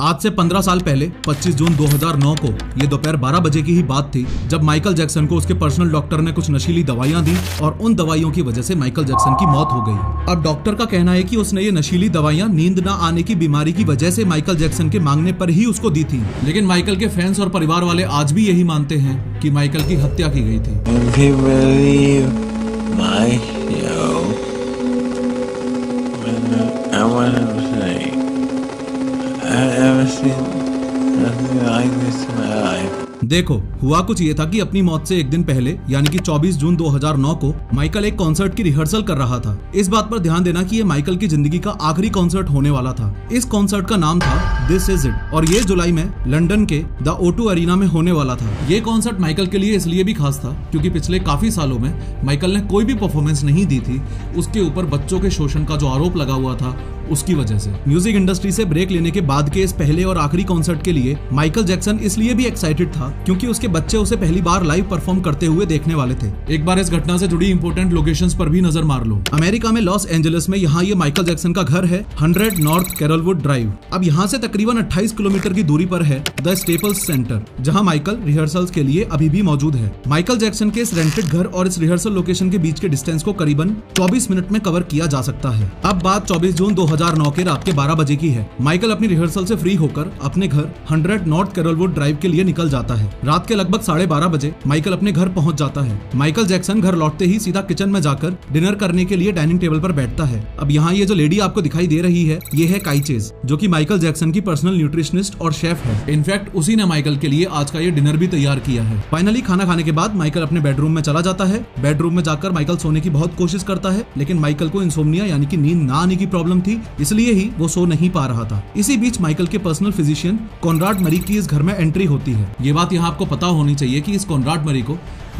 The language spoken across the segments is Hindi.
आज से 15 साल पहले 25 जून 2009 को ये दोपहर 12 बजे की ही बात थी जब माइकल जैक्सन को उसके पर्सनल डॉक्टर ने कुछ नशीली दवाइयां दी और उन दवाइयों की वजह से माइकल जैक्सन की मौत हो गई। अब डॉक्टर का कहना है कि उसने ये नशीली दवाइयां नींद न आने की बीमारी की वजह से माइकल जैक्सन के मांगने पर ही उसको दी थी, लेकिन माइकल के फैंस और परिवार वाले आज भी यही मानते हैं कि माइकल की हत्या की गई थी। देखो, हुआ कुछ ये था कि अपनी मौत से एक दिन पहले यानी कि 24 जून 2009 को माइकल एक कॉन्सर्ट की रिहर्सल कर रहा था। इस बात पर ध्यान देना कि ये माइकल की जिंदगी का आखिरी कॉन्सर्ट होने वाला था। इस कॉन्सर्ट का नाम था दिस इज इट और ये जुलाई में लंदन के द O2 अरीना में होने वाला था। ये कॉन्सर्ट माइकल के लिए इसलिए भी खास था क्योंकि पिछले काफी सालों में माइकल ने कोई भी परफॉर्मेंस नहीं दी थी। उसके ऊपर बच्चों के शोषण का जो आरोप लगा हुआ था उसकी वजह से। म्यूजिक इंडस्ट्री से ब्रेक लेने के बाद के इस पहले और आखिरी कॉन्सर्ट के लिए माइकल जैक्सन इसलिए भी एक्साइटेड था क्योंकि उसके बच्चे उसे पहली बार लाइव परफॉर्म करते हुए देखने वाले थे। एक बार इस घटना से जुड़ी इंपॉर्टेंट लोकेशंस पर भी नजर मार लो। अमेरिका में लॉस एंजलिस में यहाँ ये माइकल जैक्सन का घर है 100 नॉर्थ कैरलवुड ड्राइव। अब यहाँ से तकरीबन 28 किलोमीटर की दूरी पर है द स्टेपल्स सेंटर, जहाँ माइकल रिहर्सल्स के लिए अभी भी मौजूद है। माइकल जैक्सन के इस रेंटेड घर और इस रिहर्सल लोकेशन के बीच के डिस्टेंस को करीबन 24 मिनट में कवर किया जा सकता है। अब बात 24 जून 2009 के रात के 12 बजे की है। माइकल अपनी रिहर्सल से फ्री होकर अपने घर 100 नॉर्थ कैरलवुड ड्राइव के लिए निकल जाता है। रात के लगभग 12:30 बजे माइकल अपने घर पहुंच जाता है। माइकल जैक्सन घर लौटते ही सीधा किचन में जाकर डिनर करने के लिए डाइनिंग टेबल पर बैठता है। अब यहाँ ये जो लेडी आपको दिखाई दे रही है ये है काई चेज, जो कि माइकल जैक्सन की पर्सनल न्यूट्रिशनिस्ट और शेफ है। इनफैक्ट उसी ने माइकल के लिए आज का ये डिनर भी तैयार किया है। फाइनली खाना खाने के बाद माइकल अपने बेडरूम में चला जाता है। बेडरूम में जाकर माइकल सोने की बहुत कोशिश करता है, लेकिन माइकल को इंसोम्निया यानी कि नींद ना आने की प्रॉब्लम थी, इसलिए ही वो सो नहीं पा रहा था। इसी बीच माइकल के पर्सनल फिजिशियन कॉनराड मरी की इस घर में एंट्री होती है। ये बात यहाँ आपको पता होनी चाहिए कि इस कॉनराड मरी को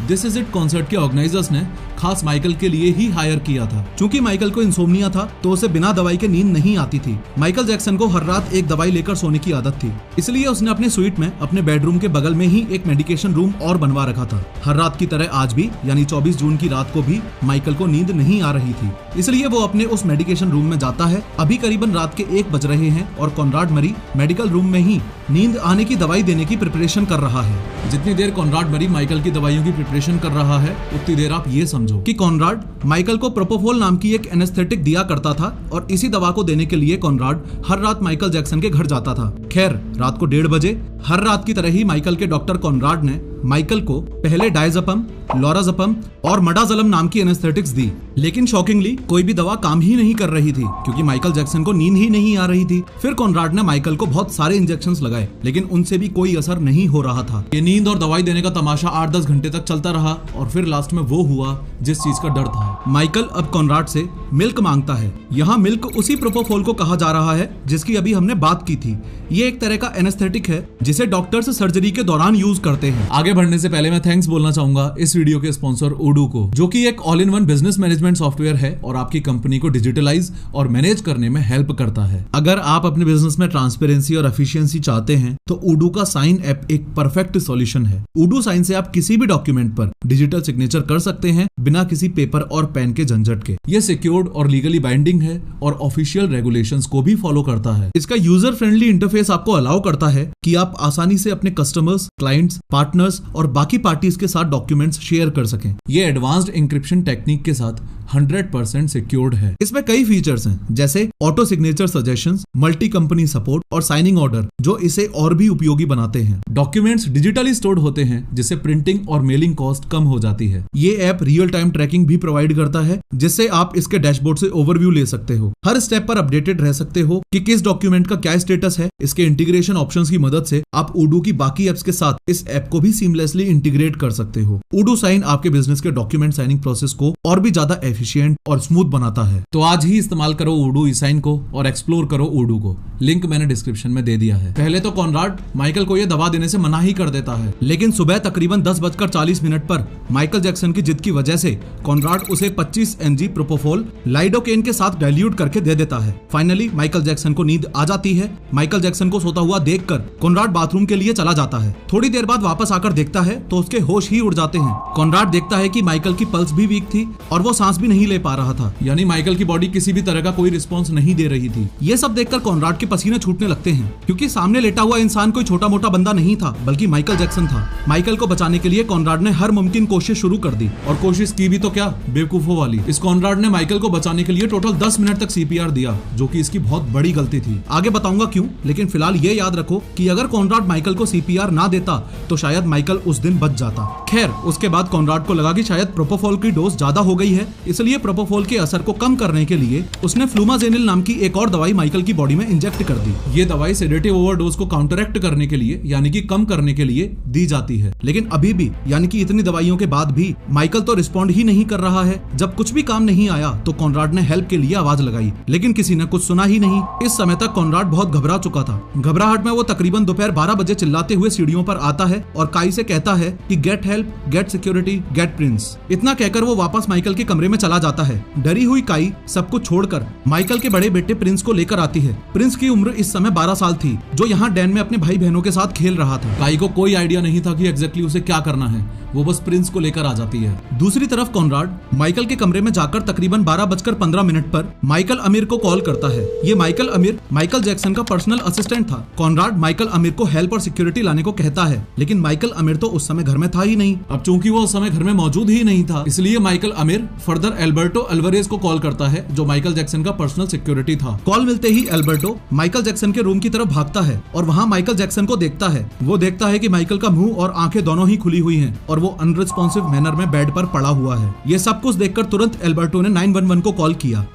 दिस इज इट कॉन्सर्ट के ऑर्गेनाइजर्स ने खास माइकल के लिए ही हायर किया था। चूंकि माइकल को इंसोम्निया था तो उसे बिना दवाई के नींद नहीं आती थी। माइकल जैक्सन को हर रात एक दवाई लेकर सोने की आदत थी, इसलिए उसने अपने स्वीट में अपने बेडरूम के बगल में ही एक मेडिकेशन रूम और बनवा रखा था। हर रात की तरह आज भी यानी 24 जून की रात को भी माइकल को नींद नहीं आ रही थी, इसलिए वो अपने उस मेडिकेशन रूम में जाता है। अभी करीबन रात के 1 बज रहे हैं और कॉनराड मरी मेडिकल रूम में ही नींद आने की दवाई देने की प्रिपरेशन कर रहा है। जितनी देर कॉनराड मरी माइकल की दवाइयों की प्रिपरेशन कर रहा है उतनी देर आप ये समझो कि कॉनराड माइकल को प्रोपोफोल नाम की एक एनेस्थेटिक दिया करता था और इसी दवा को देने के लिए कॉनराड हर रात माइकल जैक्सन के घर जाता था। खैर, रात को 1:30 बजे हर रात की तरह ही माइकल के डॉक्टर कॉनराड ने माइकल को पहले डायज़ेपम, लोराज़ेपम और मडाज़ोलम नाम की एनेस्थेटिक्स दी, लेकिन शॉकिंगली कोई भी दवा काम ही नहीं कर रही थी क्योंकि माइकल जैक्सन को नींद ही नहीं आ रही थी। फिर कॉनराड ने माइकल को बहुत सारे इंजेक्शंस लगाए, लेकिन उनसे भी कोई असर नहीं हो रहा था। ये नींद और दवाई देने का तमाशा 8-10 घंटे तक चलता रहा और फिर लास्ट में वो हुआ जिस चीज का डर था। माइकल अब कॉनराड से मिल्क मांगता है। यहाँ मिल्क उसी प्रोपोफोल को कहा जा रहा है जिसकी अभी हमने बात की थी। ये एक तरह का एनेस्थेटिक है जिसे डॉक्टर्स सर्जरी के दौरान यूज करते हैं। आगे बढ़ने से पहले मैं थैंक्स बोलना चाहूंगा इस वीडियो के स्पॉन्सर ओडू को, जो कि एक all in one business management software है और आपकी कंपनी को डिजिटलाइज और मैनेज करने में हेल्प करता है। अगर आप अपने बिजनेस में ट्रांसपेरेंसी और एफिशिएंसी चाहते हैं तो ओडू का साइन ऐप एक परफेक्ट सॉल्यूशन है। ओडू साइन से आप किसी भी डॉक्यूमेंट पर डिजिटल सिग्नेचर कर सकते हैं बिना किसी पेपर और पेन के झंझट के। ये सिक्योर्ड और लीगली बाइंडिंग है और ऑफिशियल रेगुलेशंस को भी फॉलो करता है। इसका यूजर फ्रेंडली इंटरफेस आपको अलाउ करता है कि आप आसानी से अपने कस्टमर्स, क्लाइंट्स, पार्टनर्स और बाकी पार्टीज के साथ डॉक्यूमेंट्स शेयर कर सकें। ये एडवांस्ड इंक्रिप्शन टेक्निक के साथ 100% सिक्योर्ड है। इसमें कई फीचर्स हैं जैसे auto signature suggestions, multi company support और साइनिंग ऑर्डर, जो इसे और भी उपयोगी बनाते हैं। डॉक्यूमेंट्स डिजिटली स्टोर्ड होते हैं जिससे प्रिंटिंग और मेलिंग कॉस्ट कम हो जाती है। ये ऐप रियल टाइम ट्रैकिंग भी प्रोवाइड करता है जिससे आप इसके डैशबोर्ड से ओवरव्यू ले सकते हो। हर स्टेप पर अपडेटेड रह सकते हो कि किस डॉक्यूमेंट का क्या स्टेटस है। इसके इंटीग्रेशन ऑप्शंस की मदद से आप ओडू की बाकी एप्स के साथ इस ऐप को भी सीमलेसली इंटीग्रेट कर सकते हो। ओडू साइन आपके बिजनेस के डॉक्यूमेंट साइनिंग प्रोसेस को और भी ज्यादा एफिशिएंट और स्मूथ बनाता है। तो आज ही इस्तेमाल करो ओडू ई-साइन को और एक्सप्लोर करो ओडू को। लिंक मैंने डिस्क्रिप्शन में दे दिया है। पहले तो कॉनराड माइकल को यह दवा देने से मना ही कर देता है, लेकिन सुबह तकरीबन 10:40 पर माइकल जैक्सन की जिद की वजह से कॉनराड उसे 25 mg प्रोपोफोल लाइडोकेन के साथ डाइल्यूट करके दे देता है। फाइनली माइकल जैक्सन को नींद आ जाती है। माइकल जैक्सन को सोता हुआ देखकर कॉनराड बाथरूम के लिए चला जाता है। थोड़ी देर बाद वापस आकर देखता है तो उसके होश ही उड़ जाते हैं। कॉनराड देखता है कि माइकल की पल्स भी वीक थी और वो सांस भी नहीं ले पा रहा था, यानी माइकल की बॉडी किसी भी तरह का कोई रिस्पॉन्स नहीं दे रही थी। ये सब देखकर कॉनराड के पसीने छूटने लगते हैं, क्योंकि सामने लेटा हुआ इंसान कोई छोटा मोटा बंदा नहीं था, बल्कि माइकल जैक्सन था। माइकल को बचाने के लिए कॉनराड ने हर मुमकिन कोशिश शुरू कर दी, और कोशिश की भी तो क्या, बेवकूफों वाली। इस कॉनराड ने माइकल को बचाने के लिए टोटल 10 मिनट तक सीपीआर दिया, जो कि इसकी बहुत बड़ी गलती थी। आगे बताऊंगा क्यों, लेकिन फिलहाल ये याद रखो कि अगर कॉनराड माइकल को सीपीआर ना देता तो शायद माइकल उस दिन बच जाता। खैर, उसके बाद कॉनराड को लगा कि शायद प्रोपोफॉल की डोज ज्यादा हो गई है, इसलिए प्रोपोफॉल के असर को कम करने के लिए उसने फ्लूमाजेनिल नाम की एक और दवाई माइकल की बॉडी में इंजेक्ट कर दी। ये दवाई सेडेटिव ओवरडोज को काउंटरैक्ट करने के लिए, यानी कि कम करने के लिए दी जाती है। लेकिन अभी भी, यानी कि इतनी दवाइयों के बाद भी माइकल तो रिस्पॉन्ड ही नहीं कर रहा है। जब कुछ भी काम नहीं आया तो कॉनराड ने हेल्प के लिए आवाज लगाई, लेकिन किसी ने कुछ सुना ही नहीं। इस समय तक कॉनराड बहुत घबरा चुका था। घबराहट में वो तकरीबन दोपहर 12 बजे चिल्लाते हुए सीढ़ियों पर आता है और काई से कहता है कि get help, get security, get prince. इतना कहकर वो वापस माइकल के कमरे में चला जाता है। डरी हुई काई सब कुछ छोड़कर माइकल के बड़े बेटे प्रिंस को लेकर आती है। प्रिंस की उम्र इस समय 12 साल थी, जो यहाँ डैन में अपने भाई बहनों के साथ खेल रहा था। काई को कोई आइडिया नहीं था कि एग्जैक्टली उसे क्या करना है, वो बस प्रिंस को लेकर आ जाती है। दूसरी तरफ कॉनराड माइकल के कमरे में जाकर तकरीबन 12:15 पर माइकल अमीर को कॉल करता है। ये माइकल अमीर माइकल जैक्सन का पर्सनल असिस्टेंट था। कॉनराड माइकल अमीर को हेल्प और सिक्योरिटी लाने को कहता है, लेकिन माइकल अमीर तो उस समय घर में था ही नहीं। अब चूंकि वो उस समय घर में मौजूद ही नहीं था, इसलिए माइकल अमीर फर्दर एल्बर्टो अल्वारेज को कॉल करता है, जो माइकल जैक्सन का पर्सनल सिक्योरिटी था। कॉल मिलते ही एल्बर्टो माइकल जैक्सन के रूम की तरफ भागता है और वहाँ माइकल जैक्सन को देखता है। वो देखता है कि माइकल का मुंह और आंखें दोनों ही खुली हुई हैं और वो अनरिस्पॉन्सिव मैनर में बेड पर पड़ा हुआ है। ये सब कुछ देखकर तुरंत एल्बर्टो ने 911 को कॉल किया।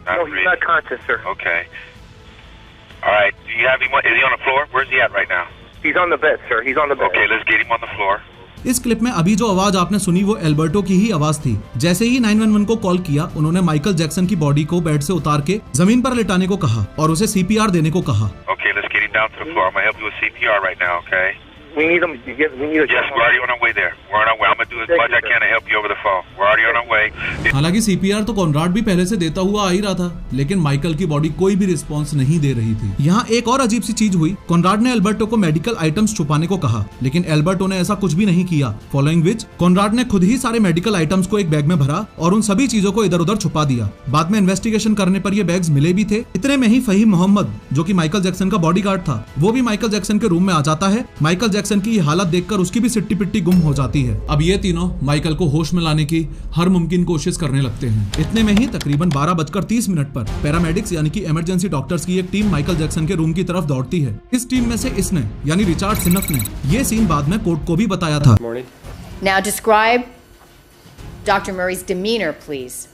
Not conscious, sir. Okay. All right. Do you have him? Is he on the floor? Where's he at right now? He's on the bed, sir. He's on the bed. Okay, let's get him on the floor. इस क्लिप में अभी जो आवाज आपने सुनी वो एल्बर्टो की ही आवाज थी। जैसे ही 911 को कॉल किया, उन्होंने माइकल जैक्सन की बॉडी को बेड से उतार के जमीन पर लेटाने को कहा और उसे सीपीआर देने को कहा। Okay, let's get him down to the floor. I'm gonna help you with CPR right now. Okay. We need him. Yes, we need a. Yes, we're already on our way there. We're on our way. I'm gonna do as much I can to help you over the phone. We're already on our way. हालांकि सीपीआर तो कॉनराड भी पहले से देता हुआ आ ही रहा था, लेकिन माइकल की बॉडी कोई भी रिस्पॉन्स नहीं दे रही थी। यहाँ एक और अजीब सी चीज हुई। कॉनराड ने एल्बर्टो को मेडिकल आइटम्स छुपाने को कहा, लेकिन एल्बर्टो ने ऐसा कुछ भी नहीं किया। फॉलोइंग विच कॉनराड ने खुद ही सारे मेडिकल आइटम्स को एक बैग में भरा और उन सभी चीजों को इधर उधर छुपा दिया। बाद में इन्वेस्टिगेशन करने पर ये बैग्स मिले भी थे। इतने में ही फहीम मोहम्मद, जो कि माइकल जैक्सन का बॉडीगार्ड था, वो भी माइकल जैक्सन के रूम में आ जाता है। माइकल जैक्सन की हालत देखकर उसकी भी सिट्टी पिट्टी गुम हो जाती है। अब ये तीनों माइकल को होश में लाने की हर मुमकिन कोशिश करने लगते हैं। इतने में ही तकरीबन 12:30 पर पैरामेडिक्स यानी कि इमरजेंसी डॉक्टर्स की एक टीम माइकल जैक्सन के रूम की तरफ दौड़ती है। इस टीम में से इसने यानी रिचार्ड सिनफ ने ये सीन बाद में कोर्ट को भी बताया था। Now describe Dr. Murray's demeanor, please.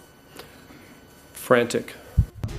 Frantic.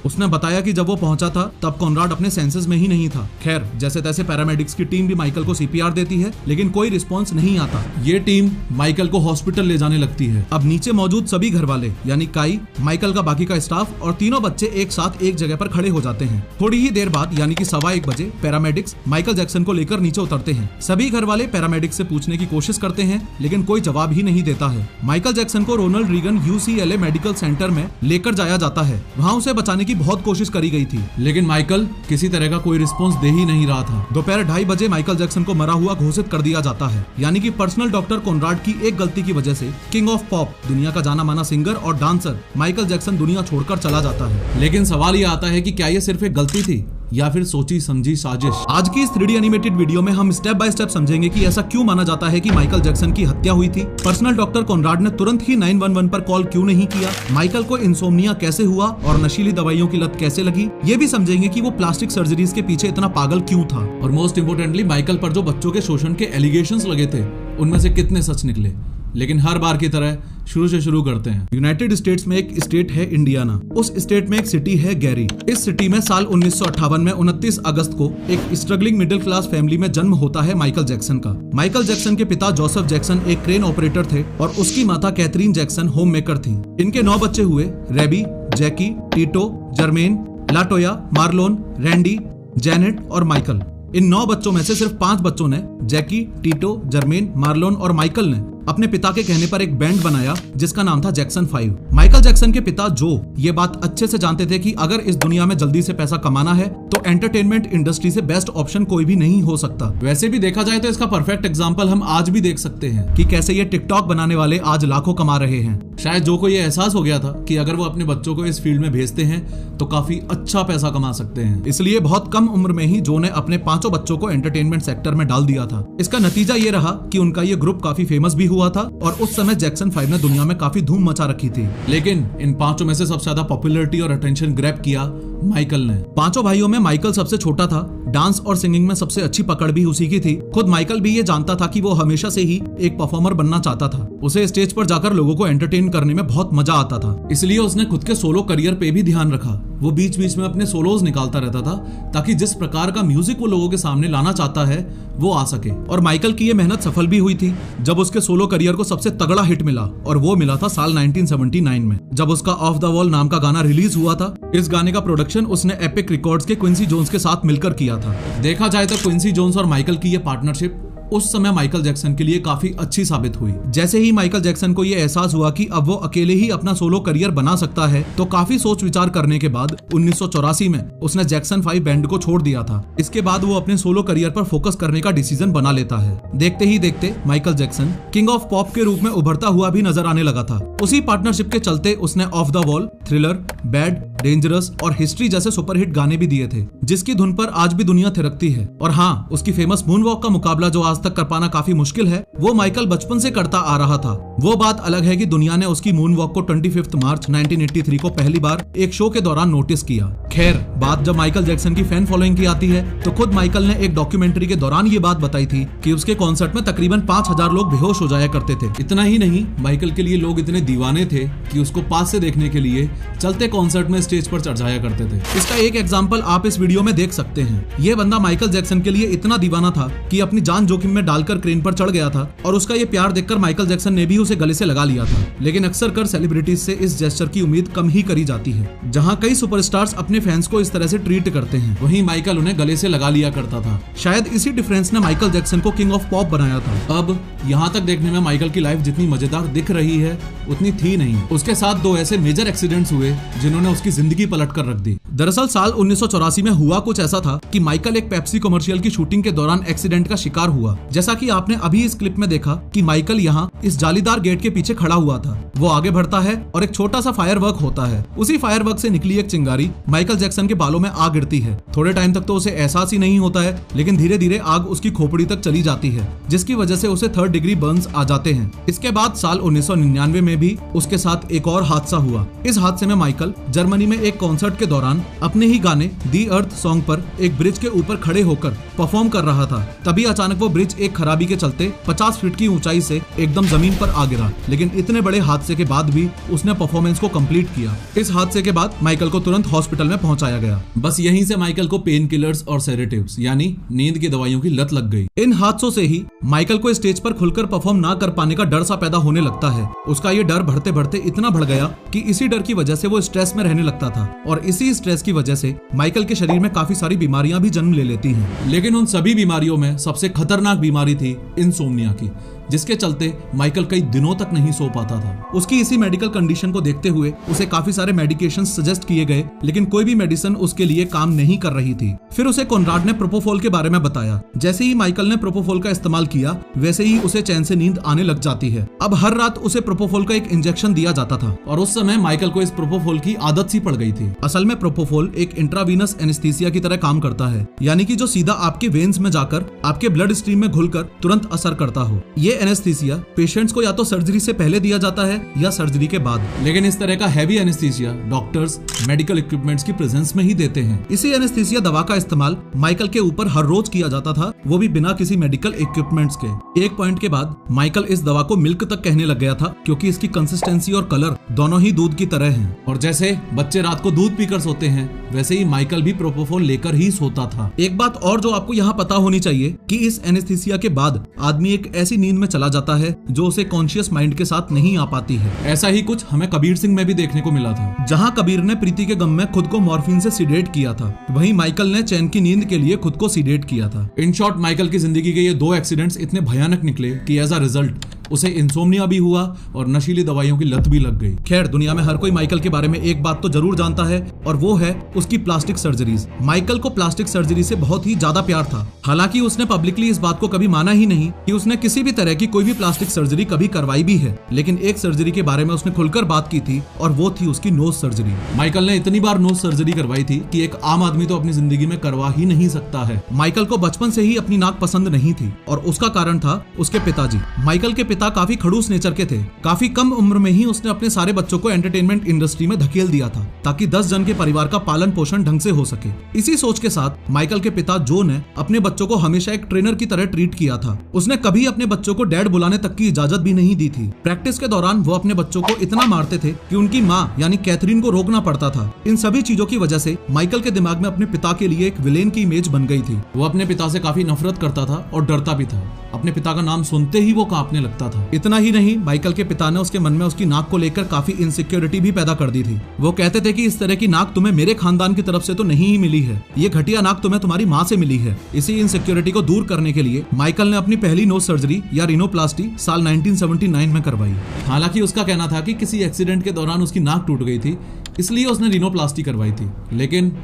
उसने बताया कि जब वो पहुंचा था तब कॉनराड अपने सेंसेस में ही नहीं था। खैर, जैसे तैसे पैरामेडिक्स की टीम भी माइकल को सीपीआर देती है, लेकिन कोई रिस्पांस नहीं आता। ये टीम माइकल को हॉस्पिटल ले जाने लगती है। अब नीचे मौजूद सभी घर वाले यानी काई, माइकल का बाकी का स्टाफ और तीनों बच्चे एक साथ एक जगह पर खड़े हो जाते हैं। थोड़ी ही देर बाद यानी कि 1:15 बजे पैरामेडिक्स माइकल जैक्सन को लेकर नीचे उतरते हैं। सभी घर वाले पैरामेडिक्स से पूछने की कोशिश करते हैं, लेकिन कोई जवाब ही नहीं देता है। माइकल जैक्सन को Ronald Reagan UCLA medical centre में लेकर जाया जाता है। वहाँ उसे बचाने की बहुत कोशिश करी गई थी, लेकिन माइकल किसी तरह का कोई रिस्पॉन्स दे ही नहीं रहा था। दोपहर 2:30 बजे माइकल जैक्सन को मरा हुआ घोषित कर दिया जाता है, यानी कि पर्सनल डॉक्टर कॉनराड की एक गलती की वजह से किंग ऑफ पॉप, दुनिया का जाना माना सिंगर और डांसर माइकल जैक्सन दुनिया छोड़कर चला जाता है। लेकिन सवाल ये आता है कि क्या ये सिर्फ एक गलती थी या फिर सोची समझी साजिश। आज की इस 3D एनिमेटेड वीडियो में हम स्टेप बाय स्टेप समझेंगे कि ऐसा क्यों माना जाता है कि माइकल जैक्सन की हत्या हुई थी। पर्सनल डॉक्टर कॉनराड ने तुरंत ही 911 पर कॉल क्यों नहीं किया, माइकल को इंसोम्निया कैसे हुआ और नशीली दवाइयों की लत कैसे लगी। ये भी समझेंगे कि वो प्लास्टिक सर्जरीज के पीछे इतना पागल क्यों था, और मोस्ट इम्पोर्टेंटली माइकल पर जो बच्चों के शोषण के एलिगेशंस लगे थे उनमें से कितने सच निकले। लेकिन हर बार की तरह शुरू से शुरू करते हैं। यूनाइटेड स्टेट्स में एक स्टेट है इंडियाना। उस स्टेट में एक सिटी है गैरी। इस सिटी में साल 1958 में 29 अगस्त को एक स्ट्रगलिंग मिडिल क्लास फैमिली में जन्म होता है माइकल जैक्सन का। माइकल जैक्सन के पिता जोसेफ जैक्सन एक क्रेन ऑपरेटर थे और उसकी माता कैथरीन जैक्सन होम मेकर थी। इनके 9 बच्चे हुए, Rebbie, Jackie, Tito, Jermaine, La Toya, Marlon, Randy, Janet और माइकल। इन 9 बच्चों में से सिर्फ 5 बच्चों ने, जैकी, टीटो, जर्मेन, मार्लोन और माइकल ने अपने पिता के कहने पर एक बैंड बनाया जिसका नाम था जैक्सन 5। माइकल जैक्सन के पिता जो ये बात अच्छे से जानते थे कि अगर इस दुनिया में जल्दी से पैसा कमाना है तो एंटरटेनमेंट इंडस्ट्री से बेस्ट ऑप्शन कोई भी नहीं हो सकता। वैसे भी देखा जाए तो इसका परफेक्ट एग्जांपल हम आज भी देख सकते हैं कि कैसे ये टिकटॉक बनाने वाले आज लाखों कमा रहे हैं। शायद जो को ये एहसास हो गया था कि अगर वो अपने बच्चों को इस फील्ड में भेजते हैं तो काफी अच्छा पैसा कमा सकते हैं, इसलिए बहुत कम उम्र में ही जो ने अपने 5 बच्चों को एंटरटेनमेंट सेक्टर में डाल दिया था। इसका नतीजा ये रहा कि उनका ये ग्रुप काफी फेमस भी हुआ था और उस समय जैक्सन 5 ने दुनिया में काफी धूम मचा रखी थी। लेकिन इन 5 में से सबसे ज्यादा पॉपुलैरिटी और अटेंशन ग्रैब किया माइकल ने। 5 भाइयों में माइकल सबसे छोटा था। डांस और सिंगिंग में सबसे अच्छी पकड़ भी उसी की थी। खुद माइकल भी ये जानता था कि वो हमेशा से ही एक परफॉर्मर बनना चाहता था। उसे स्टेज पर जाकर लोगों को एंटरटेन करने में बहुत मजा आता था, इसलिए उसने खुद के सोलो करियर पे भी ध्यान रखा। वो बीच बीच में अपने सोलोज निकालता रहता था ताकि जिस प्रकार का म्यूजिक वो लोगों के सामने लाना चाहता है वो आ सके। और माइकल की ये मेहनत सफल भी हुई थी जब उसके सोलो करियर को सबसे तगड़ा हिट मिला, और वो मिला था साल 1979 में जब उसका ऑफ द वॉल नाम का गाना रिलीज हुआ था। इस गाने का प्रोडक्शन उसने एपिक रिकॉर्ड्स के क्विंसी जोन्स के साथ मिलकर किया था। देखा जाए तो क्विंसी जोन्स और माइकल की ये पार्टनरशिप उस समय माइकल जैक्सन के लिए काफी अच्छी साबित हुई। जैसे ही माइकल जैक्सन को यह एहसास हुआ कि अब वो अकेले ही अपना सोलो करियर बना सकता है तो काफी सोच विचार करने के बाद 1984 में उसने जैक्सन 5 बैंड को छोड़ दिया था। इसके बाद वो अपने सोलो करियर पर फोकस करने का डिसीजन बना लेता है। देखते ही देखते Michael Jackson king of pop के रूप में उभरता हुआ भी नजर आने लगा था। उसी पार्टनरशिप के चलते उसने of the wall, thriller, bad, dangerous और हिस्ट्री जैसे सुपरहिट गाने भी दिए थे जिसकी धुन पर आज भी दुनिया थिरकती है। और हाँ, उसकी फेमस मून वॉक का मुकाबला जो आज तक कर पाना काफी मुश्किल है, वो माइकल बचपन से करता आ रहा था। वो बात अलग है कि दुनिया ने उसकी मून वॉक को 25 मार्च 1983 को पहली बार एक शो के दौरान नोटिस किया। खैर, बात जब माइकल जैक्सन की फैन फॉलोइंग की आती है तो खुद माइकल ने एक डॉक्यूमेंट्री के दौरान ये बात बताई थी कि उसके कॉन्सर्ट में तकरीबन 5000 लोग बेहोश हो जाया करते थे। इतना ही नहीं, माइकल के लिए लोग इतने दीवाने थे कि उसको पास से देखने के लिए चलते कॉन्सर्ट में स्टेज पर चढ़ जाया करते थे। इसका एक एग्जाम्पल आप इस वीडियो में देख सकते हैं। ये बंदा माइकल जैक्सन के लिए इतना दीवाना था कि अपनी जान जोखिम में डालकर क्रेन पर चढ़ गया था, और उसका ये प्यार देखकर माइकल जैक्सन ने भी उसे गले से लगा लिया था। लेकिन अक्सर कर सेलिब्रिटीज से इस जेस्चर की उम्मीद कम ही करी जाती है। जहां कई सुपरस्टार्स अपने फैंस को इस तरह से ट्रीट करते हैं, वहीं माइकल उन्हें गले से लगा लिया करता था। शायद इसी डिफरेंस ने माइकल जैक्सन को किंग ऑफ पॉप बनाया था। अब यहाँ तक देखने में माइकल की लाइफ जितनी मजेदार दिख रही है उतनी थी नहीं। उसके साथ 2 ऐसे मेजर एक्सीडेंट्स हुए जिन्होंने उसकी जिंदगी पलट कर रख दी। दरअसल साल 1984 में हुआ कुछ ऐसा था कि माइकल एक पेप्सी कमर्शियल की शूटिंग के दौरान एक्सीडेंट का शिकार हुआ। जैसा कि आपने अभी इस क्लिप में देखा कि माइकल यहाँ इस जालीदार गेट के पीछे खड़ा हुआ था। वो आगे बढ़ता है और एक छोटा सा फायरवर्क होता है। उसी फायरवर्क से निकली एक चिंगारी माइकल जैक्सन के बालों में आ गिरती है। थोड़े टाइम तक तो उसे एहसास ही नहीं होता है, लेकिन धीरे धीरे आग उसकी खोपड़ी तक चली जाती है, जिसकी वजह से उसे 3rd डिग्री बर्न्स आ जाते हैं। इसके बाद साल 1999 में भी उसके साथ एक और हादसा हुआ। इस हादसे में माइकल जर्मनी में एक कॉन्सर्ट के दौरान अपने ही गाने दी अर्थ सॉन्ग पर एक ब्रिज के ऊपर खड़े होकर परफॉर्म कर रहा था। तभी अचानक वो ब्रिज एक खराबी के चलते 50 फीट की ऊंचाई से एकदम जमीन पर आ गिरा। लेकिन इतने बड़े हादसे के बाद भी उसने परफॉर्मेंस को कंप्लीट किया। इस हादसे के बाद माइकल को तुरंत हॉस्पिटल में पहुंचाया गया। बस यहीं से माइकल को पेन किलर्स और सेडेटिव्स यानी नींद की दवाइयों की लत लग गई। इन हादसों से ही माइकल को स्टेज पर खुलकर परफॉर्म ना कर पाने का डर सा पैदा होने लगता है। उसका ये डर बढ़ते बढ़ते इतना बढ़ गया कि इसी डर की वजह से वो स्ट्रेस में रहने लगता था, और इसी स्ट्रेस की वजह से माइकल के शरीर में काफी सारी बीमारियां भी जन्म ले लेती हैं। लेकिन उन सभी बीमारियों में सबसे खतरनाक बीमारी थी इंसोम्निया की, जिसके चलते माइकल कई दिनों तक नहीं सो पाता था। उसकी इसी मेडिकल कंडीशन को देखते हुए उसे काफी सारे मेडिकेशन सजेस्ट किए गए, लेकिन कोई भी मेडिसिन उसके लिए काम नहीं कर रही थी। फिर उसे कॉनराड ने प्रोपोफॉल के बारे में बताया। जैसे ही माइकल ने प्रोपोफॉल का इस्तेमाल किया, वैसे ही उसे चैन से नींद आने लग जाती है। अब हर रात उसे प्रोपोफॉल का एक इंजेक्शन दिया जाता था, और उस समय माइकल को इस प्रोपोफॉल की आदत सी पड़ गई थी। असल में प्रोपोफॉल एक इंट्रावीनस एनेस्थीसिया की तरह काम करता है, यानी कि जो सीधा आपके वेन्स में जाकर आपके ब्लड स्ट्रीम में घुलकर तुरंत असर करता हो। ये एनेस्थीसिया पेशेंट्स को या तो सर्जरी से पहले दिया जाता है या सर्जरी के बाद। लेकिन इस तरह का heavy anaesthesia doctors medical equipments की प्रेजेंस में ही देते हैं। इसी एनेस्थीसिया दवा का इस्तेमाल माइकल के ऊपर हर रोज किया जाता था, वो भी बिना किसी मेडिकल इक्विपमेंट्स के। एक पॉइंट के बाद माइकल इस दवा को मिल्क तक कहने लग गया था, क्योंकि इसकी कंसिस्टेंसी और कलर दोनों ही दूध की तरह हैं। और जैसे बच्चे रात को दूध पीकर सोते हैं, वैसे ही माइकल भी प्रोपोफॉल लेकर ही सोता था। एक बात और जो आपको यहाँ पता होनी चाहिए कि इस एनेस्थीसिया के बाद आदमी एक ऐसी नींद में चला जाता है जो उसे कॉन्शियस माइंड के साथ नहीं आ पाती है। ऐसा ही कुछ हमें कबीर सिंह में भी देखने को मिला था, जहां कबीर ने प्रीति के गम में खुद को मॉर्फिन से सीडेट किया था, वहीं माइकल ने चैन की नींद के लिए खुद को सीडेट किया था। इन शॉर्ट, माइकल की जिंदगी के ये 2 एक्सीडेंट्स इतने भयानक निकले कि एज अ रिजल्ट उसे इंसोम्निया भी हुआ और नशीली दवाइयों की लत भी लग गई। खैर, दुनिया में हर कोई माइकल के बारे में एक बात तो जरूर जानता है और वो है उसकी प्लास्टिक सर्जरीज। माइकल को प्लास्टिक सर्जरी से बहुत ही ज्यादा प्यार था। हालांकि उसने पब्लिकली इस बात को कभी माना ही नहीं कि उसने किसी भी तरह की कोई भी प्लास्टिक सर्जरी कभी करवाई भी है, लेकिन एक सर्जरी के बारे में उसने खुलकर बात की थी और वो थी उसकी नोज सर्जरी। माइकल ने इतनी बार नोज सर्जरी करवाई थी कि एक आम आदमी तो अपनी जिंदगी में करवा ही नहीं सकता है। माइकल को बचपन से ही अपनी नाक पसंद नहीं थी और उसका कारण था उसके पिताजी। माइकल के पिता काफी खड़ूस नेचर के थे। काफी कम उम्र में ही उसने अपने सारे बच्चों को एंटरटेनमेंट इंडस्ट्री में धकेल दिया था ताकि 10 जन के परिवार का पालन पोषण ढंग से हो सके। इसी सोच के साथ माइकल के पिता जो ने अपने बच्चों को हमेशा एक ट्रेनर की तरह ट्रीट किया था। उसने कभी अपने बच्चों को डैड बुलाने तक की इजाजत भी नहीं दी थी। प्रैक्टिस के दौरान वो अपने बच्चों को इतना मारते थे कि उनकी माँ यानी कैथरीन को रोकना पड़ता था। इन सभी चीजों की वजह से माइकल के दिमाग में अपने पिता के लिए एक विलेन की इमेज बन गई थी। वो अपने पिता से काफी नफरत करता था और डरता भी था। अपने पिता का नाम सुनते ही वो कांपने लगता था। इतना ही नहीं, माइकल के पिता ने उसके मन में उसकी नाक को लेकर काफी इनसिक्योरिटी भी पैदा कर दी थी। वो कहते थे कि इस तरह की नाक तुम्हें मेरे खानदान की तरफ से तो नहीं ही मिली है, ये घटिया नाक तुम्हें तुम्हारी माँ से मिली है। इसी इनसिक्योरिटी को दूर करने के लिए माइकल ने अपनी पहली नोज सर्जरी या रिनोप्लास्टी साल 1979 में करवाई। हालांकि उसका कहना था कि किसी एक्सीडेंट के दौरान उसकी नाक टूट गई थी, इसलिए उसने रिनोप्लास्टी करवाई थी, लेकिन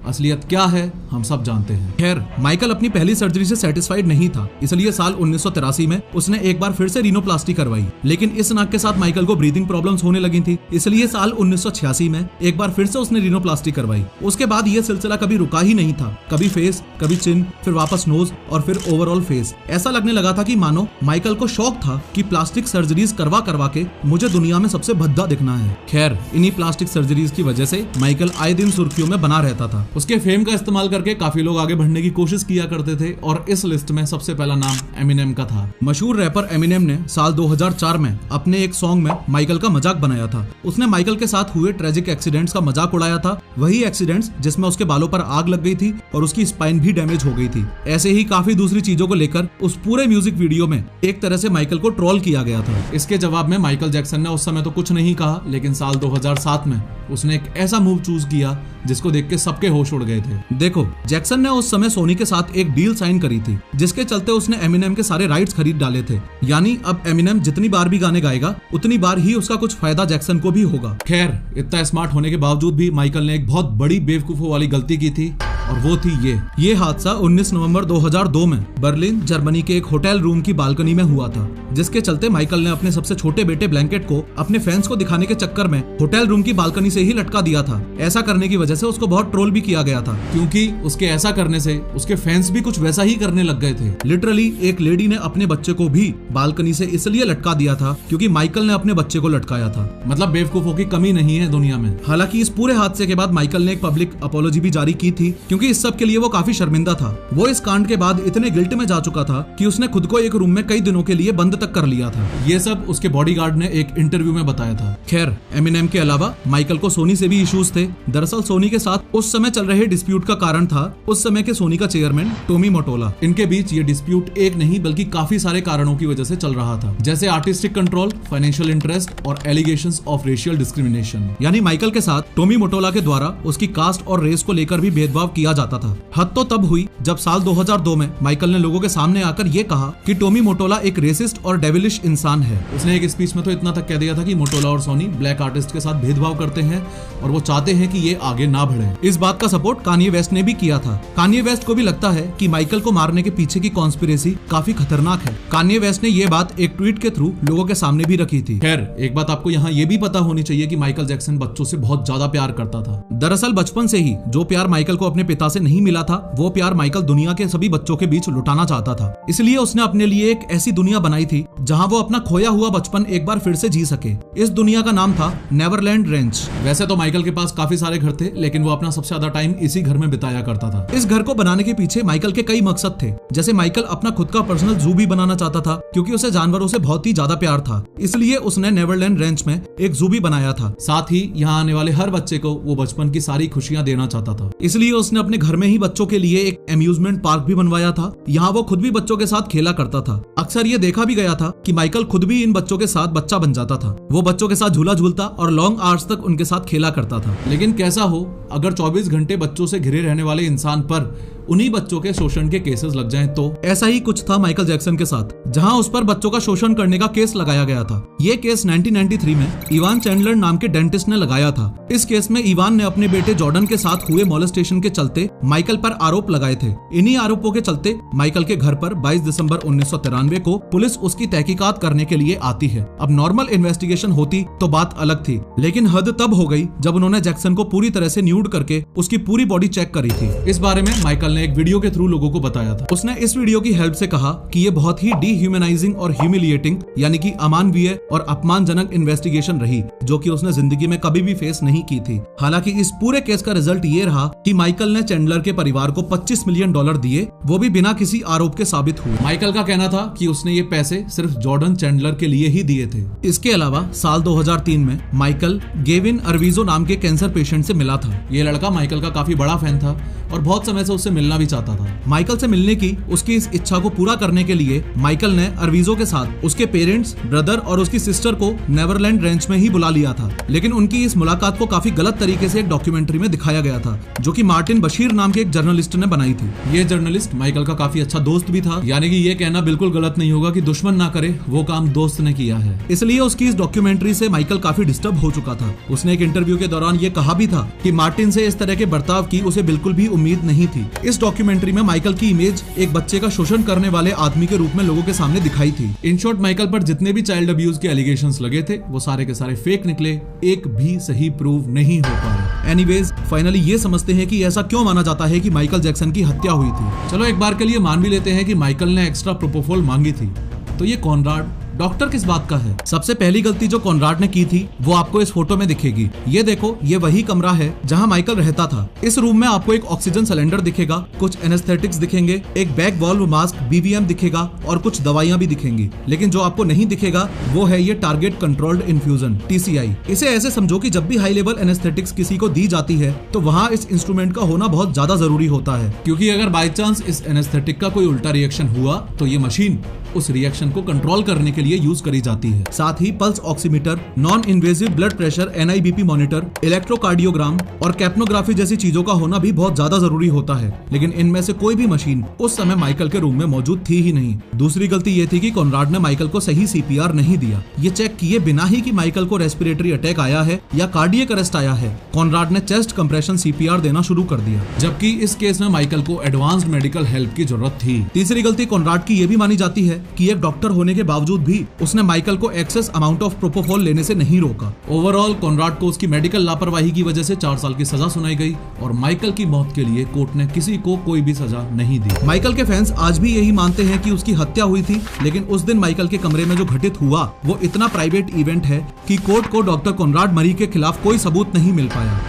असलियत क्या है हम सब जानते हैं। खैर, माइकल अपनी पहली सर्जरी से सेटिस्फाइड नहीं था, इसलिए साल 1983 में उसने एक बार फिर से रिनोप्लास्टी करवाई। लेकिन इस नाक के साथ माइकल को ब्रीदिंग प्रॉब्लम्स होने लगी थी, इसलिए साल 1986 में एक बार फिर से उसने रिनोप्लास्टी करवाई। उसके बाद ये सिलसिला कभी रुका ही नहीं था। कभी फेस, कभी चिन, फिर वापस नोज और फिर ओवरऑल फेस। ऐसा लगने लगा था कि मानो माइकल को शौक था कि प्लास्टिक सर्जरीज करवा करवा के मुझे दुनिया में सबसे भद्दा दिखना है। खैर, इन्हीं प्लास्टिक सर्जरीज की वजह से माइकल आए दिन सुर्खियों में बना रहता था। उसके फेम का इस्तेमाल करके काफी लोग आगे बढ़ने की कोशिश किया करते थे और इस लिस्ट में सबसे पहला नाम एमिनेम का था। मशहूर रैपर एमिनेम ने साल 2004 में अपने एक सॉन्ग में माइकल का मजाक बनाया था। उसने माइकल के साथ हुए ट्रेजिक एक्सीडेंट्स का मजाक उड़ाया था, वही एक्सीडेंट्स जिसमें उसके बालों पर आग लग गई थी और उसकी स्पाइन भी डैमेज हो गई थी। ऐसे ही काफी दूसरी चीजों को लेकर उस पूरे म्यूजिक वीडियो में एक तरह से माइकल को ट्रोल किया गया था। इसके जवाब में माइकल जैक्सन ने उस समय तो कुछ नहीं कहा, लेकिन साल 2007 में उसने एक ऐसा मूव चूज किया जिसको देख के सबके होश उड़ गए थे। देखो, जैक्सन ने उस समय सोनी के साथ एक डील साइन करी थी जिसके चलते उसने एमिनेम के सारे राइट्स खरीद डाले थे। यानी अब एमिनेम जितनी बार भी गाने गाएगा उतनी बार ही उसका कुछ फायदा जैक्सन को भी होगा। खैर, इतना स्मार्ट होने के बावजूद भी माइकल ने एक बहुत बड़ी बेवकूफों वाली गलती की थी और वो थी ये हादसा 19 नवंबर 2002 में बर्लिन, जर्मनी के एक होटल रूम की बालकनी में हुआ था, जिसके चलते माइकल ने अपने सबसे छोटे बेटे ब्लैंकेट को अपने फैंस को दिखाने के चक्कर में होटल रूम की बालकनी से ही लटका दिया था। ऐसा करने की वजह से उसको बहुत ट्रोल भी किया गया था, क्योंकि उसके ऐसा करने से उसके फैंस भी कुछ वैसा ही करने लग गए थे। लिटरली एक लेडी ने अपने बच्चे को भी बालकनी से इसलिए लटका दिया था क्योंकि माइकल ने अपने बच्चे को लटकाया था। मतलब बेवकूफों की कमी नहीं है दुनिया में। हालांकि इस पूरे हादसे के बाद माइकल ने एक पब्लिक अपॉलॉजी भी जारी की थी, क्योंकि इस सब के लिए वो काफी शर्मिंदा था। वो इस कांड के बाद इतने गिल्ट में जा चुका था कि उसने खुद को एक रूम में कई दिनों के लिए बंद तक कर लिया था। ये सब उसके बॉडीगार्ड ने एक इंटरव्यू में बताया था। खैर, एमिनेम के अलावा माइकल को सोनी से भी इश्यूज थे। दरअसल सोनी के साथ उस समय चल रहे डिस्प्यूट का कारण था उस समय के सोनी का चेयरमैन टोमी मोटोला। इनके बीच ये डिस्प्यूट एक नहीं बल्कि काफी सारे कारणों की वजह से चल रहा था, जैसे आर्टिस्टिक कंट्रोल, फाइनेंशियल इंटरेस्ट और एलिगेशंस ऑफ रेशियल डिस्क्रिमिनेशन। यानी माइकल के साथ टोमी मोटोला के द्वारा उसकी कास्ट और रेस को लेकर भी भेदभाव किया जाता था। हद तो तब हुई जब साल 2002 में माइकल ने लोगों के सामने आकर ये कहा कि टोमी मोटोला एक रेसिस्ट और डेविलिश इंसान है। उसने एक स्पीच में तो इतना तक कह दिया था कि मोटोला और सोनी ब्लैक आर्टिस्ट के साथ भेदभाव करते हैं और वो चाहते हैं कि ये आगे ना बढ़े। इस बात का सपोर्ट कान्ये वेस्ट ने भी किया था। कान्ये वेस्ट को भी लगता है कि माइकल को मारने के पीछे की कॉन्स्पिरेसी काफी खतरनाक है। कान्ये वेस्ट ने ये बात एक ट्वीट के थ्रू लोगों के सामने भी रखी थी। खैर, एक बात आपको यहाँ ये भी पता होनी चाहिए कि माइकल जैक्सन बच्चों से बहुत ज्यादा प्यार करता था। दरअसल बचपन से ही जो प्यार माइकल को अपने पिता से नहीं मिला था, वो प्यार माइकल दुनिया के सभी बच्चों के बीच लुटाना चाहता था। इसलिए उसने अपने लिए एक ऐसी दुनिया बनाई थी जहां वो अपना खोया हुआ बचपन एक बार फिर से जी सके। इस दुनिया का नाम था नेवरलैंड रेंच। वैसे तो माइकल के पास काफी सारे घर थे, लेकिन वो अपना सबसे ज्यादा टाइम इसी घर में बिताया करता था। इस घर को बनाने के पीछे माइकल के कई मकसद थे, जैसे माइकल अपना खुद का पर्सनल जू भी बनाना चाहता था, क्योंकि उसे जानवरों से बहुत ही ज्यादा प्यार था। इसलिए उसने नेवरलैंड रेंच में एक जू भी बनाया था। साथ ही यहाँ आने वाले हर बच्चे को वो बचपन की सारी खुशियां देना चाहता था। इसलिए उसने अपने घर में ही बच्चों के लिए एक अम्यूजमेंट पार्क भी बनवाया था। यहाँ वो खुद भी बच्चों के साथ खेला करता था। अक्सर ये देखा भी गया था कि माइकल खुद भी इन बच्चों के साथ बच्चा बन जाता था। वो बच्चों के साथ झूला झूलता और लॉन्ग आवर्स तक उनके साथ खेला करता था। लेकिन कैसा हो, अगर 24 घंटे बच्चों से घिरे रहने वाले इंसान पर उन्हीं बच्चों के शोषण के केसेस लग जाएं तो। ऐसा ही कुछ था माइकल जैक्सन के साथ, जहां उस पर बच्चों का शोषण करने का केस लगाया गया था। ये केस 1993 में इवान चैंडलर नाम के डेंटिस्ट ने लगाया था। इस केस में इवान ने अपने बेटे जॉर्डन के साथ हुए मॉलेस्टेशन के चलते माइकल पर आरोप लगाए थे। इन्हीं आरोपों के चलते माइकल के घर पर 22 दिसंबर 1993 को पुलिस उसकी तहकीकात करने के लिए आती है। अब नॉर्मल इन्वेस्टिगेशन होती तो बात अलग थी, लेकिन हद तब हो गई जब उन्होंने जैक्सन को पूरी तरह से न्यूड करके उसकी पूरी बॉडी चेक करी थी। इस बारे में माइकल ने एक वीडियो के थ्रू लोगों को बताया था। उसने इस वीडियो की हेल्प से कहा कि ये बहुत ही डिह्यूमनाइजिंग और ह्यूमिलिएटिंग यानी कि अमानवीय और अपमानजनक इन्वेस्टिगेशन रही, जो कि उसने जिंदगी में कभी भी फेस नहीं की थी। हालांकि इस पूरे केस का रिजल्ट ये रहा कि माइकल ने चैंडलर के परिवार को $25 मिलियन दिए, वो भी बिना किसी आरोप के साबित हुए। माइकल का कहना था कि उसने ये पैसे सिर्फ जॉर्डन चैंडलर के लिए ही दिए थे। इसके अलावा साल 2003 में माइकल गेविन अर्विजो नाम के कैंसर पेशेंट से मिला था। ये लड़का माइकल का काफी बड़ा फैन था और बहुत समय से उससे मिलना भी चाहता था। माइकल से मिलने की उसकी इस इच्छा को पूरा करने के लिए माइकल ने अर्विजो के साथ उसके पेरेंट्स, ब्रदर और उसकी सिस्टर को नेवरलैंड रेंच में ही बुला लिया था। लेकिन उनकी इस मुलाकात को काफी गलत तरीके से एक डॉक्यूमेंट्री में दिखाया गया था, जो कि मार्टिन बशीर नाम के एक जर्नलिस्ट ने बनाई थी। ये जर्नलिस्ट माइकल का काफी अच्छा दोस्त भी था, यानी कि ये कहना बिल्कुल गलत नहीं होगा कि दुश्मन ना करे वो काम दोस्त ने किया है। इसलिए उसकी इस डॉक्यूमेंट्री से माइकल काफी डिस्टर्ब हो चुका था। उसने एक इंटरव्यू के दौरान ये कहा भी था कि मार्टिन से इस तरह के बर्ताव की उसे बिल्कुल भी उम्मीद नहीं थी। इस डॉक्यूमेंट्री में माइकल की इमेज एक बच्चे का शोषण करने वाले आदमी के रूप में लोगों के सामने दिखाई थी। इन शॉर्ट माइकल पर जितने भी चाइल्ड अब्यूज के एलिगेशंस लगे थे वो सारे के सारे फेक निकले, एक भी सही प्रूव नहीं हो पाया। एनीवेज फाइनली ये समझते हैं कि ऐसा क्यों माना जाता है कि माइकल जैक्सन की हत्या हुई थी। चलो एक बार के लिए मान भी लेते हैं कि माइकल ने एक्स्ट्रा प्रोपोफॉल मांगी थी, तो ये कॉनराड डॉक्टर किस बात का है? सबसे पहली गलती जो कॉनराड ने की थी वो आपको इस फोटो में दिखेगी। ये देखो, ये वही कमरा है जहां माइकल रहता था। इस रूम में आपको एक ऑक्सीजन सिलेंडर दिखेगा, कुछ एनेस्थेटिक्स दिखेंगे, एक बैक वॉल्व मास्क BVM दिखेगा और कुछ दवाइयां भी दिखेंगी। लेकिन जो आपको नहीं दिखेगा वो है ये टारगेट कंट्रोल्ड इन्फ्यूजन TCI। इसे ऐसे समझो कि जब भी हाई लेवल एनेस्थेटिक्स किसी को दी जाती है तो वहाँ इस इंस्ट्रूमेंट का होना बहुत ज्यादा जरूरी होता है, क्योंकि अगर बाई चांस इस एनेस्थेटिक का कोई उल्टा रिएक्शन हुआ तो ये मशीन उस रिएक्शन को कंट्रोल करने के लिए यूज करी जाती है। साथ ही pulse oximeter, non invasive blood pressure NIBP monitor, electrocardiogram और कैप्नोग्राफी जैसी चीजों का होना भी बहुत ज्यादा जरूरी होता है। लेकिन इनमें से कोई भी मशीन उस समय माइकल के रूम में मौजूद थी ही नहीं। दूसरी गलती ये थी कि कॉनराड ने माइकल को सही CPR नहीं दिया। ये चेक किए बिना ही कि माइकल को रेस्पिरेटरी अटैक आया है या कार्डियक अरेस्ट आया है, कॉनराड ने चेस्ट कंप्रेशन CPR देना शुरू कर दिया, जबकि इस केस में माइकल को एडवांस्ड मेडिकल हेल्प की जरूरत थी। तीसरी गलती कॉनराड की ये भी मानी जाती है कि एक डॉक्टर होने के बावजूद भी उसने माइकल को एक्सेस अमाउंट ऑफ प्रोपोफॉल लेने से नहीं रोका। ओवरऑल कॉनराड को उसकी मेडिकल लापरवाही की वजह से 4 साल की सजा सुनाई गई और माइकल की मौत के लिए कोर्ट ने किसी को कोई भी सजा नहीं दी। माइकल के फैंस आज भी यही मानते हैं कि उसकी हत्या हुई थी, लेकिन उस दिन माइकल के कमरे में जो घटित हुआ वो इतना प्राइवेट इवेंट है कि कोर्ट को डॉक्टर कॉनराड मरी के खिलाफ कोई सबूत नहीं मिल पाया।